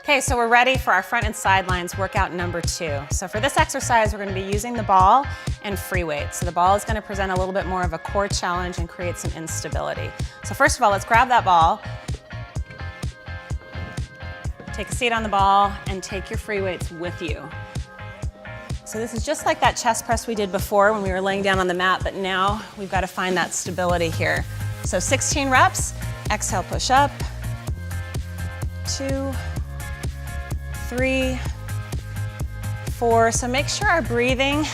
Okay, so we're ready for our front and sidelines workout number 2. So for this exercise, we're going to be using the ball and free weights. So the ball is going to present a little bit more of a core challenge and create some instability. So first of all, let's grab that ball, take a seat on the ball, and take your free weights with you. So this is just like that chest press we did before when we were laying down on the mat, but now we've got to find that stability here. So 16 reps, exhale, push up, 2, 3, 4. So make sure our breathing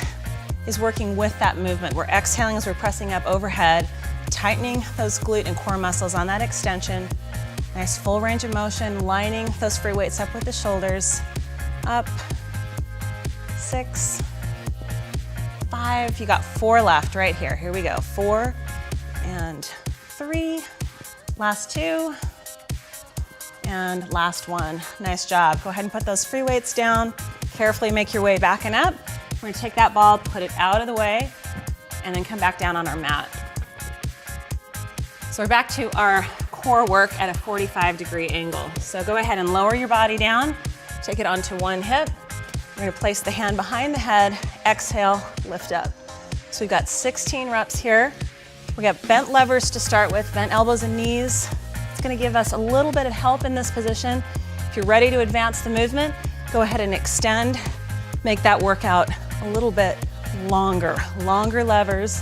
is working with that movement. We're exhaling as we're pressing up overhead, tightening those glute and core muscles on that extension. Nice full range of motion, lining those free weights up with the shoulders. Up, 6, 5. You got 4 left right here. Here we go. 4 and 3. Last 2. And last 1. Nice job. Go ahead and put those free weights down. Carefully make your way back and up. We're going to take that ball, put it out of the way, and then come back down on our mat. So we're back to our core work at a 45-degree angle. So go ahead and lower your body down. Take it onto one hip. We're going to place the hand behind the head. Exhale, lift up. So we've got 16 reps here. We got bent levers to start with, bent elbows and knees. It's going to give us a little bit of help in this position. If you're ready to advance the movement, go ahead and extend. Make that workout a little bit longer. Longer levers.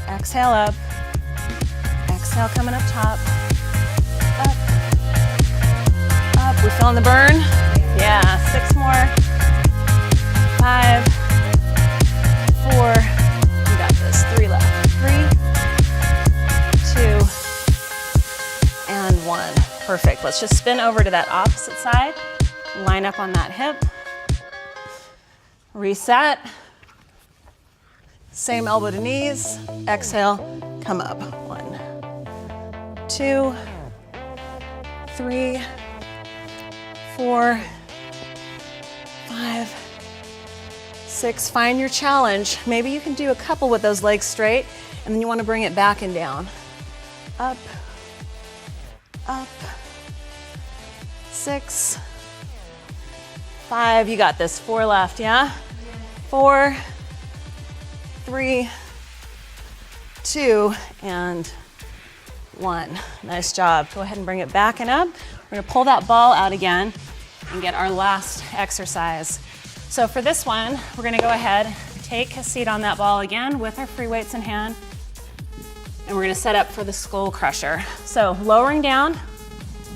Exhale up. Exhale coming up top. Up. Up. We feeling the burn? Yeah. 6 more. 5, 4. You got this. 3 left. 3, 2. And 1. Perfect. Let's just spin over to that opposite side. Line up on that hip. Reset. Same elbow to knees. Exhale, come up. 1, 2, 3, 4, 5, 6. Find your challenge. Maybe you can do a couple with those legs straight, and then you want to bring it back and down. Up. Up, 6, 5, you got this. 4 left, yeah? 4, 3, 2, and 1. Nice job. Go ahead and bring it back and up. We're gonna pull that ball out again and get our last exercise. So for this one, we're gonna go ahead, take a seat on that ball again with our free weights in hand. And we're gonna set up for the skull crusher. So lowering down,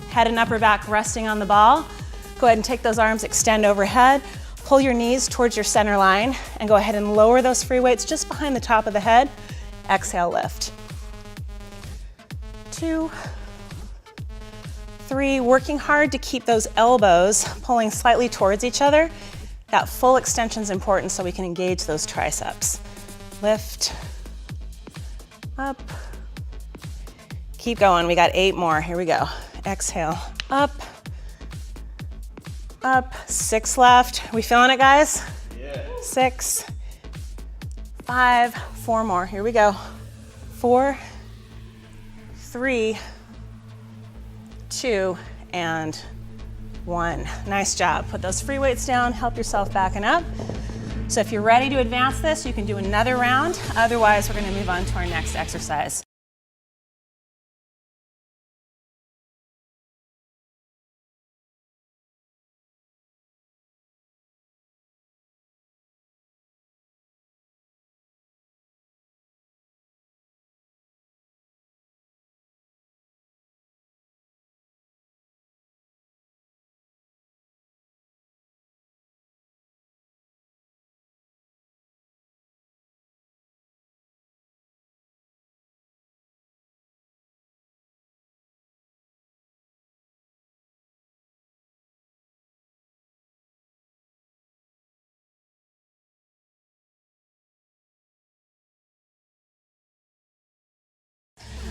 head and upper back resting on the ball. Go ahead and take those arms, extend overhead, pull your knees towards your center line, and go ahead and lower those free weights just behind the top of the head. Exhale, lift. 2, 3, working hard to keep those elbows pulling slightly towards each other. That full extension is important so we can engage those triceps. Lift. Up. Keep going. We got 8 more. Here we go. Exhale. Up. Up. 6 left. We feeling it, guys? Yeah. 6. 5. 4 more. Here we go. 4, 3, 2, and 1. Nice job. Put those free weights down. Help yourself back and up. So if you're ready to advance this, you can do another round. Otherwise, we're going to move on to our next exercise.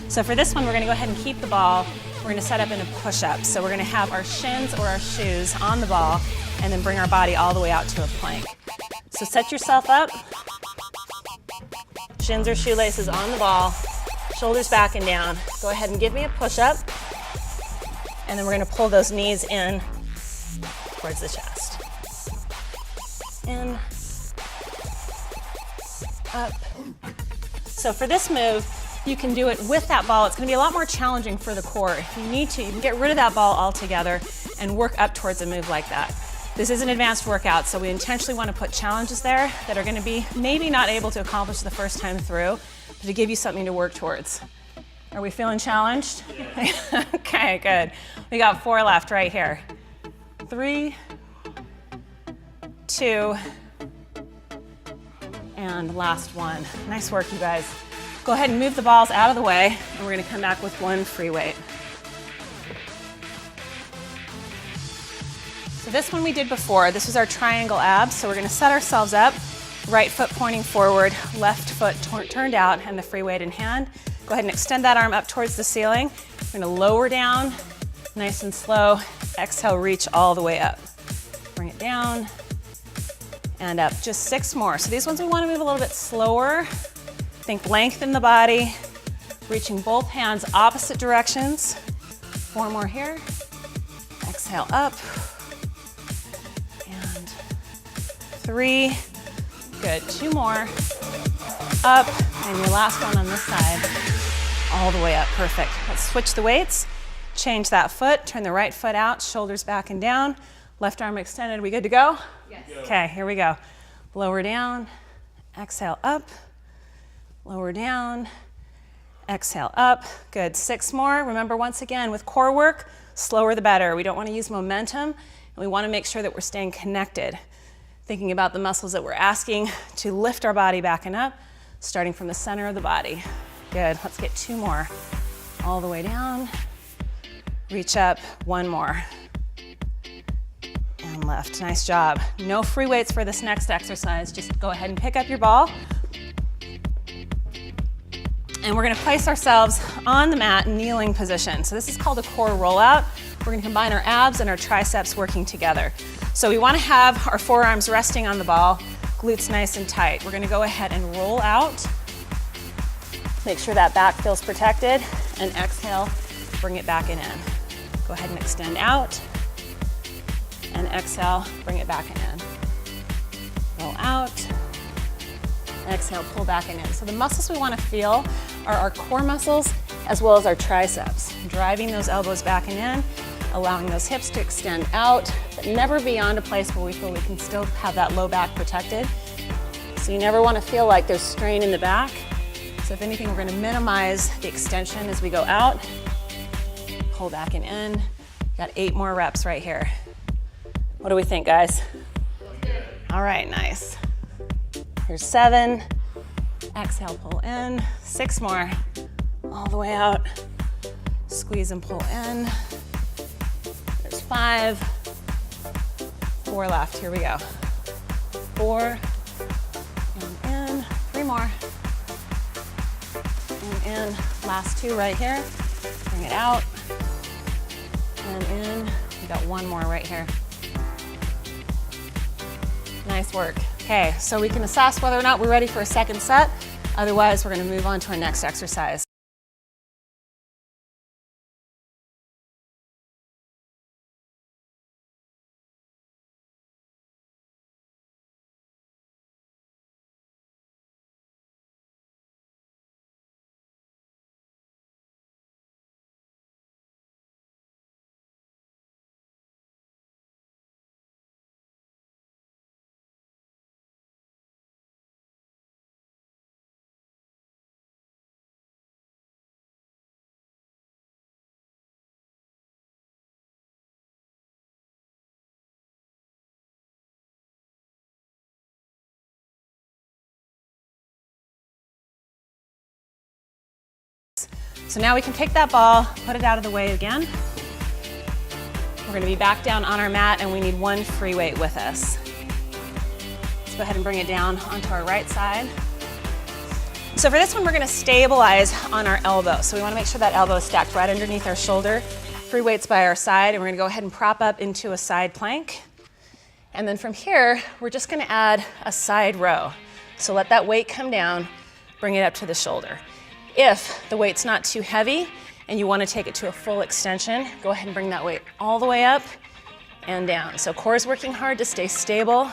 So for this one, we're gonna go ahead and keep the ball. We're gonna set up in a push-up. So we're gonna have our shins or our shoes on the ball and then bring our body all the way out to a plank. So set yourself up. Shins or shoelaces on the ball, shoulders back and down. Go ahead and give me a push-up. And then we're gonna pull those knees in towards the chest. In, up. So for this move, you can do it with that ball. It's gonna be a lot more challenging for the core. If you need to, you can get rid of that ball altogether and work up towards a move like that. This is an advanced workout, so we intentionally want to put challenges there that are gonna be maybe not able to accomplish the first time through, but to give you something to work towards. Are we feeling challenged? Yeah. Okay, good. We got 4 left right here. 3, 2, and last one. Nice work, you guys. Go ahead and move the balls out of the way, and we're gonna come back with 1 free weight. So this one we did before. This was our triangle abs, so we're gonna set ourselves up, right foot pointing forward, left foot turned out, and the free weight in hand. Go ahead and extend that arm up towards the ceiling. We're gonna lower down, nice and slow. Exhale, reach all the way up. Bring it down, and up. Just 6 more. So these ones we wanna move a little bit slower. Think length in the body, reaching both hands opposite directions. 4 more here. Exhale up. And 3. Good. 2 more. Up. And your last one on this side. All the way up. Perfect. Let's switch the weights. Change that foot. Turn the right foot out. Shoulders back and down. Left arm extended. We good to go? Yes. Okay, here we go. Lower down. Exhale up. Lower down, exhale up. Good, 6 more. Remember, once again, with core work, slower the better. We don't want to use momentum, and we want to make sure that we're staying connected. Thinking about the muscles that we're asking to lift our body back and up, starting from the center of the body. Good, let's get 2 more. All the way down, reach up, 1 more. And left, nice job. No free weights for this next exercise. Just go ahead and pick up your ball. And we're gonna place ourselves on the mat in kneeling position. So this is called a core rollout. We're gonna combine our abs and our triceps working together. So we wanna have our forearms resting on the ball, glutes nice and tight. We're gonna go ahead and roll out. Make sure that back feels protected, and exhale, bring it back in. Go ahead and extend out, and exhale, bring it back in. Roll out. Exhale, pull back and in. So the muscles we want to feel are our core muscles as well as our triceps. Driving those elbows back and in, allowing those hips to extend out, but never beyond a place where we feel we can still have that low back protected. So you never want to feel like there's strain in the back. So if anything, we're going to minimize the extension as we go out. Pull back and in. Got 8 more reps right here. What do we think, guys? All right, nice. Here's 7, exhale, pull in, 6 more, all the way out, squeeze and pull in, there's 5, 4 left, here we go, 4, and in, 3 more, and in, last 2 right here, bring it out, and in, we got 1 more right here. Nice work. Okay, so we can assess whether or not we're ready for a second set. Otherwise, we're going to move on to our next exercise. So now we can take that ball, put it out of the way again. We're going to be back down on our mat, and we need 1 free weight with us. Let's go ahead and bring it down onto our right side. So for this one, we're going to stabilize on our elbow. So we want to make sure that elbow is stacked right underneath our shoulder. Free weights by our side, and we're going to go ahead and prop up into a side plank. And then from here, we're just going to add a side row. So let that weight come down, bring it up to the shoulder. If the weight's not too heavy and you want to take it to a full extension, go ahead and bring that weight all the way up and down. So core is working hard to stay stable.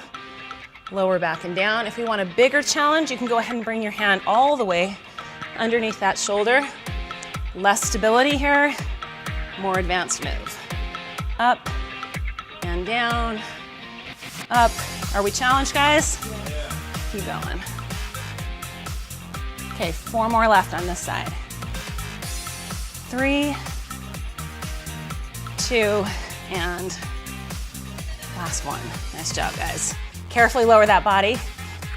Lower back and down. If you want a bigger challenge, you can go ahead and bring your hand all the way underneath that shoulder. Less stability here, more advanced move. Up and down, up. Are we challenged, guys? Yeah. Keep going. Okay, 4 more left on this side. 3, 2, and last one. Nice job, guys. Carefully lower that body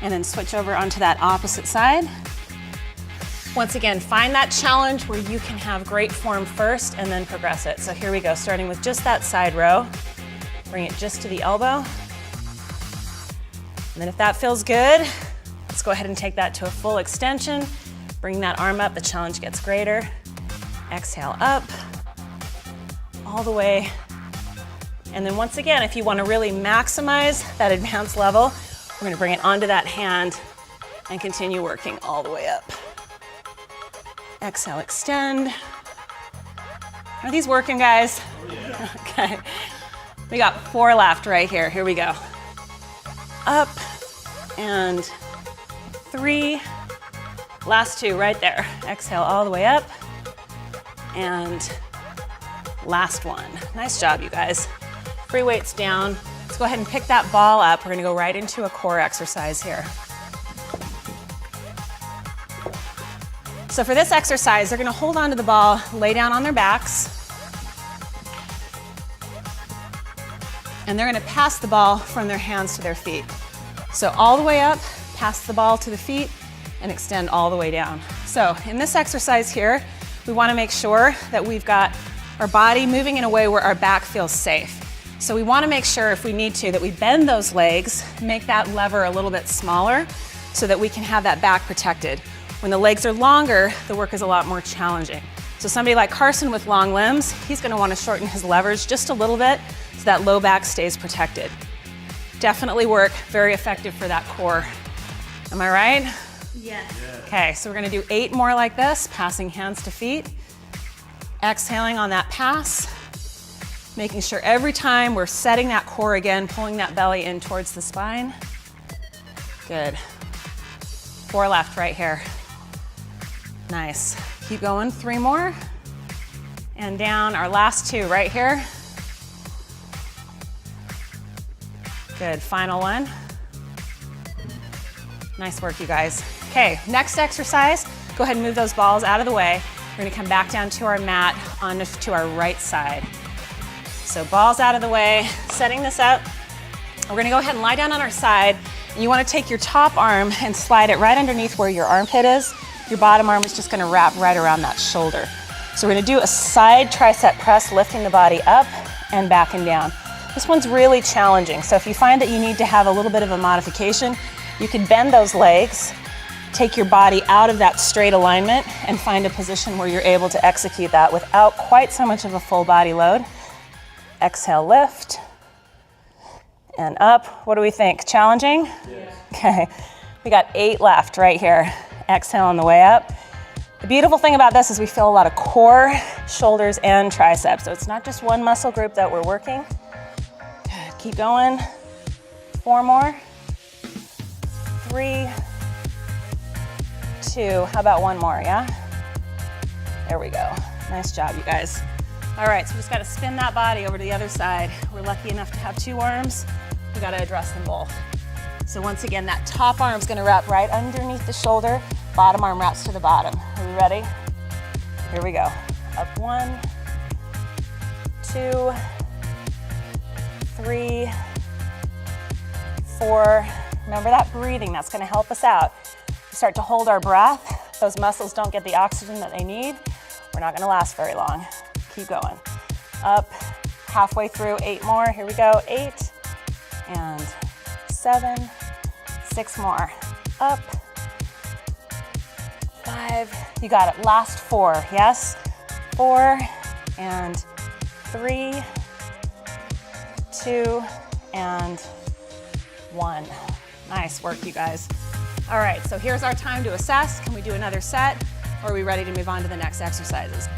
and then switch over onto that opposite side. Once again, find that challenge where you can have great form first and then progress it. So here we go, starting with just that side row. Bring it just to the elbow. And then if that feels good, let's go ahead and take that to a full extension. Bring that arm up, the challenge gets greater. Exhale up, all the way. And then once again, if you want to really maximize that advanced level, we're going to bring it onto that hand and continue working all the way up. Exhale, extend. Are these working, guys? Oh, yeah. Okay. We got 4 left right here. Here we go. Up and 3. Last 2 right there. Exhale all the way up. And last one. Nice job, you guys. Free weights down. Let's go ahead and pick that ball up. We're gonna go right into a core exercise here. So for this exercise, they're gonna hold onto the ball, lay down on their backs, and they're gonna pass the ball from their hands to their feet. So all the way up, pass the ball to the feet, and extend all the way down. So in this exercise here, we wanna make sure that we've got our body moving in a way where our back feels safe. So we wanna make sure, if we need to, that we bend those legs, make that lever a little bit smaller so that we can have that back protected. When the legs are longer, the work is a lot more challenging. So somebody like Carson with long limbs, he's gonna wanna shorten his levers just a little bit so that low back stays protected. Definitely work, very effective for that core. Am I right? Yes. Okay, so we're gonna do 8 more like this, passing hands to feet. Exhaling on that pass. Making sure every time we're setting that core again, pulling that belly in towards the spine. Good. 4 left right here. Nice. Keep going, 3 more. And down, our last 2 right here. Good, final one. Nice work, you guys. Okay, next exercise, go ahead and move those balls out of the way. We're gonna come back down to our mat, onto our right side. So balls out of the way, setting this up. We're gonna go ahead and lie down on our side, and you wanna take your top arm and slide it right underneath where your armpit is. Your bottom arm is just gonna wrap right around that shoulder. So we're gonna do a side tricep press, lifting the body up and back and down. This one's really challenging, so if you find that you need to have a little bit of a modification, you can bend those legs, take your body out of that straight alignment, and find a position where you're able to execute that without quite so much of a full body load. Exhale, lift, and up. What do we think? Challenging? Yes. Okay, we got 8 left right here. Exhale on the way up. The beautiful thing about this is we feel a lot of core, shoulders, and triceps. So it's not just one muscle group that we're working. Good. Keep going. 4 more. 3, 2. How about 1 more, yeah? There we go. Nice job, you guys. All right, so we just gotta spin that body over to the other side. We're lucky enough to have 2 arms. We gotta address them both. So once again, that top arm's gonna wrap right underneath the shoulder. Bottom arm wraps to the bottom. Are we ready? Here we go. Up 1, 2, 3, 4. Remember that breathing, that's gonna help us out. We start to hold our breath. Those muscles don't get the oxygen that they need. We're not gonna last very long. Keep going. Up, halfway through, 8 more. Here we go, 8 and 7, 6 more. Up, 5, you got it. Last 4, yes? 4 and 3, 2 and 1. Nice work, you guys. All right, so here's our time to assess. Can we do another set, or are we ready to move on to the next exercises?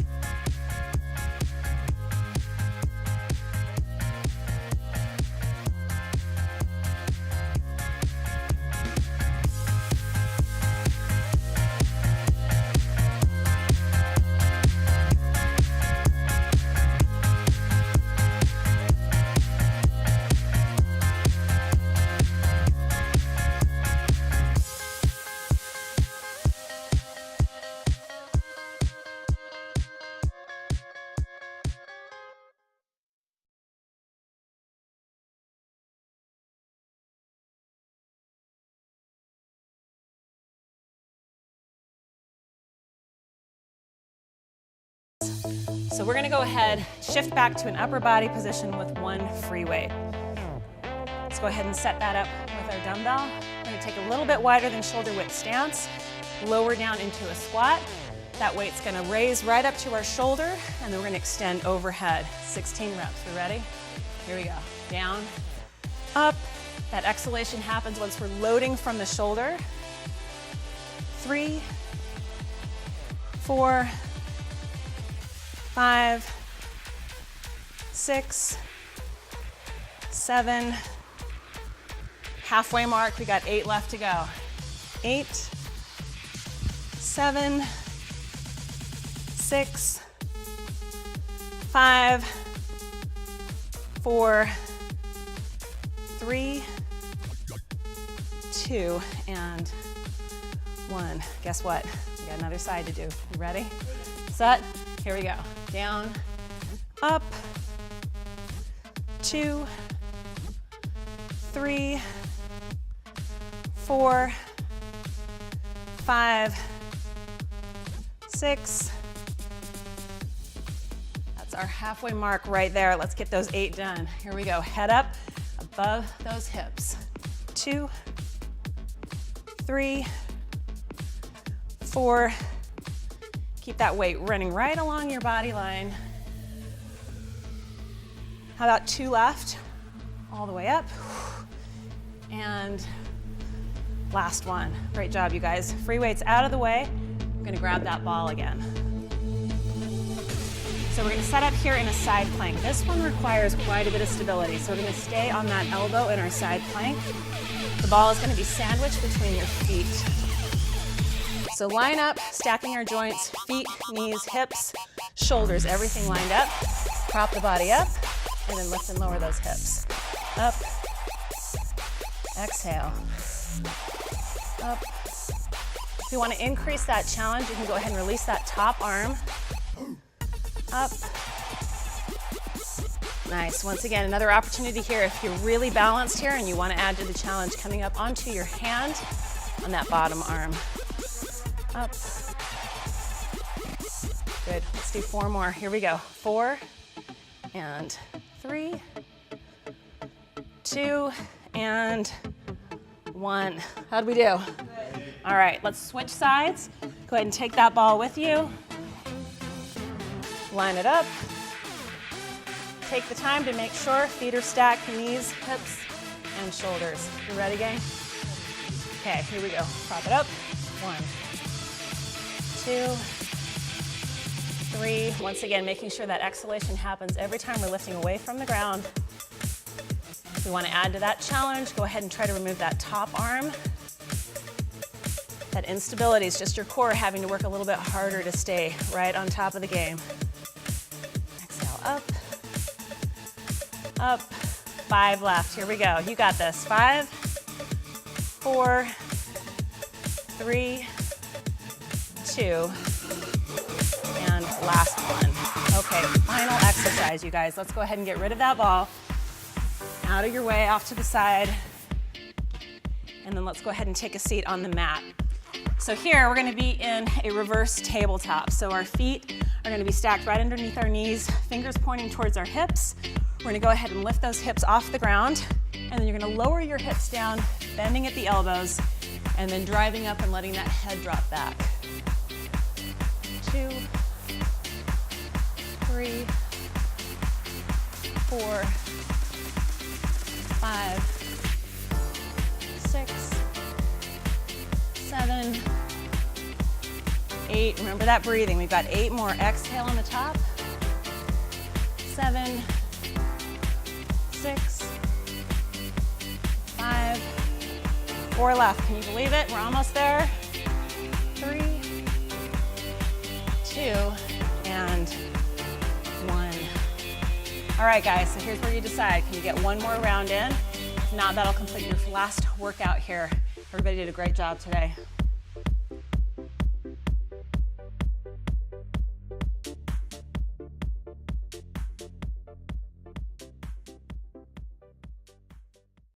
So we're gonna go ahead, shift back to an upper body position with one free weight. Let's go ahead and set that up with our dumbbell. We're gonna take a little bit wider than shoulder width stance, lower down into a squat. That weight's gonna raise right up to our shoulder, and then we're gonna extend overhead. 16 reps, we ready? Here we go, down, up. That exhalation happens once we're loading from the shoulder. 3, 4, 5, 6, 7, halfway mark, we got 8 left to go. 8, 7, 6, 5, 4, 3, 2, and 1. Guess what? We got another side to do. You ready? Set. Here we go. Down, up, 2, 3, 4, 5, 6. That's our halfway mark right there. Let's get those 8 done. Here we go. Head up above those hips. 2, 3, 4. Keep that weight running right along your body line. How about 2 left? All the way up. And last one. Great job, you guys. Free weights out of the way. I'm gonna grab that ball again. So we're gonna set up here in a side plank. This one requires quite a bit of stability. So we're gonna stay on that elbow in our side plank. The ball is gonna be sandwiched between your feet. So line up, stacking our joints, feet, knees, hips, shoulders, everything lined up. Prop the body up, and then lift and lower those hips. Up, exhale, up. If you want to increase that challenge, you can go ahead and release that top arm. Up. Nice. Once again, another opportunity here. If you're really balanced here and you want to add to the challenge, coming up onto your hand on that bottom arm. Up. Good. Let's do 4 more. Here we go. 4 and 3, 2 and 1. How'd we do? Good. All right, let's switch sides. Go ahead and take that ball with you. Line it up. Take the time to make sure feet are stacked, knees, hips, and shoulders. You ready, gang? Okay, here we go. Prop it up. 1, 2, 3. Once again, making sure that exhalation happens every time we're lifting away from the ground. If we want to add to that challenge, go ahead and try to remove that top arm. That instability is just your core having to work a little bit harder to stay right on top of the game. Exhale, up, up. 5 left. Here we go. You got this. 5, 4, 3, 2, and last one. Okay, final exercise, you guys. Let's go ahead and get rid of that ball. Out of your way, off to the side. And then let's go ahead and take a seat on the mat. So here, we're gonna be in a reverse tabletop. So our feet are gonna be stacked right underneath our knees, fingers pointing towards our hips. We're gonna go ahead and lift those hips off the ground, and then you're gonna lower your hips down, bending at the elbows, and then driving up and letting that head drop back. 2, 3, 4, 5, 6, 7, 8. Remember that breathing. We've got 8 more. Exhale on the top. 7, 6, 5, 4 left. Can you believe it? We're almost there. 3, 2, and 1. All right, guys, so here's where you decide. Can you get 1 more round in? If not, that'll complete your last workout here. Everybody did a great job today.